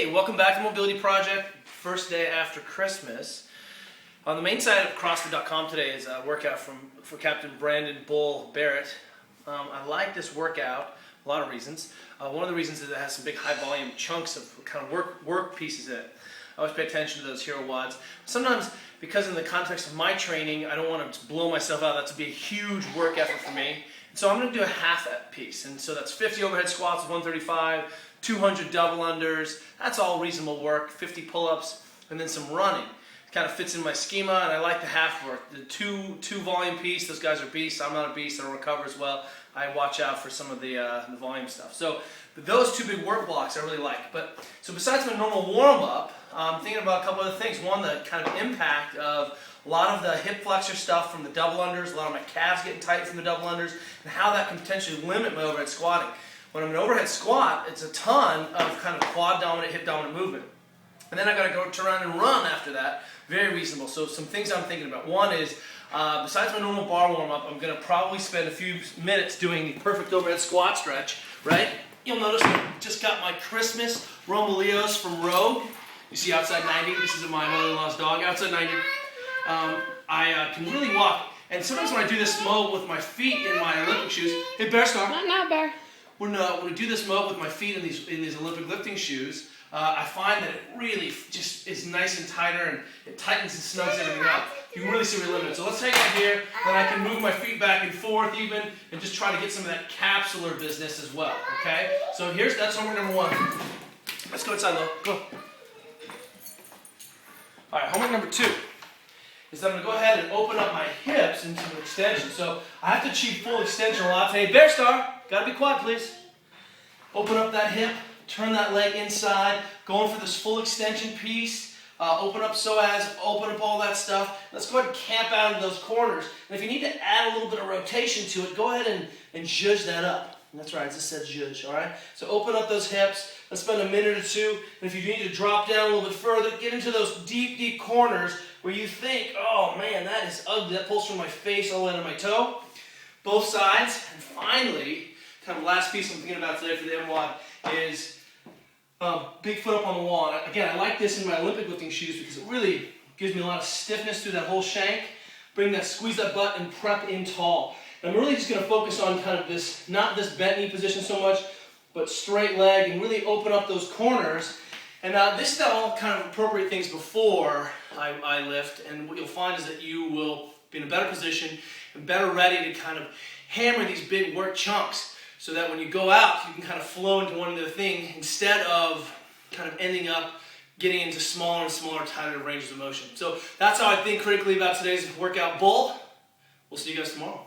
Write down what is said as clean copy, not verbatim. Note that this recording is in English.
Hey, welcome back to Mobility Project, first day after Christmas. On the main side of CrossFit.com today is a workout for Captain Brandon Bull Barrett. I like this workout, a lot of reasons. One of the reasons is it has some big high volume chunks of kind of work pieces in it. I always pay attention to those hero WODs. Sometimes, because in the context of my training, I don't want to blow myself out. That's to be a huge work effort for me. So I'm going to do a half piece, and so that's 50 overhead squats with 135, 200 double unders. That's all reasonable work. 50 pull-ups, and then some running. It kind of fits in my schema, and I like the half work. The two volume piece. Those guys are beasts. I'm not a beast. I don't recover as well. I watch out for some of the volume stuff. So those two big work blocks I really like. So besides my normal warm-up, I'm thinking about a couple other things. One, the kind of impact of a lot of the hip flexor stuff from the double unders, a lot of my calves getting tight from the double unders, and how that can potentially limit my overhead squatting. When I'm an overhead squat, it's a ton of kind of quad dominant, hip dominant movement. And then I got to go turn around and run after that. Very reasonable. So some things I'm thinking about. One is, besides my normal bar warm-up, I'm going to probably spend a few minutes doing the perfect overhead squat stretch, right? You'll notice I just got my Christmas Romelios from Rogue. You see outside 90, this is my mother-in-law's dog, outside 90. I can really walk, and sometimes when I do this mode with my feet in my Olympic shoes, hey Bear Star. Not Bear. When I do this mode with my feet in these Olympic lifting shoes, I find that it really just is nice and tighter, and it tightens and snugs everything up. You can really see where you're limited. So let's take it here, then I can move my feet back and forth even, and just try to get some of that capsular business as well, okay? So that's homework number one. Let's go inside, Lo. Go. All right, homework number two is that I'm going to go ahead and open up my hips into an extension. So I have to achieve full extension a lot today. Bear Star, got to be quiet, please. Open up that hip, turn that leg inside, going for this full extension piece. Open up open up all that stuff. Let's go ahead and camp out in those corners. And if you need to add a little bit of rotation to it, go ahead and zhuzh that up. And that's right, it just says zhuzh, all right? So open up those hips. Let's spend a minute or two. And if you need to drop down a little bit further, get into those deep, deep corners where you think, oh man, that is ugly. That pulls from my face all the way to my toe. Both sides. And finally, kind of last piece I'm thinking about today for the MWOD is big foot up on the wall. And again, I like this in my Olympic lifting shoes because it really gives me a lot of stiffness through that whole shank. Squeeze that butt and prep in tall. And I'm really just going to focus on kind of this, not this bent knee position so much, but straight leg, and really open up those corners. And this is all kind of appropriate things before I lift, and what you'll find is that you will be in a better position and better ready to kind of hammer these big work chunks so that when you go out, you can kind of flow into one other thing instead of kind of ending up getting into smaller and smaller, tighter ranges of motion. So that's how I think critically about today's workout. Bull. We'll see you guys tomorrow.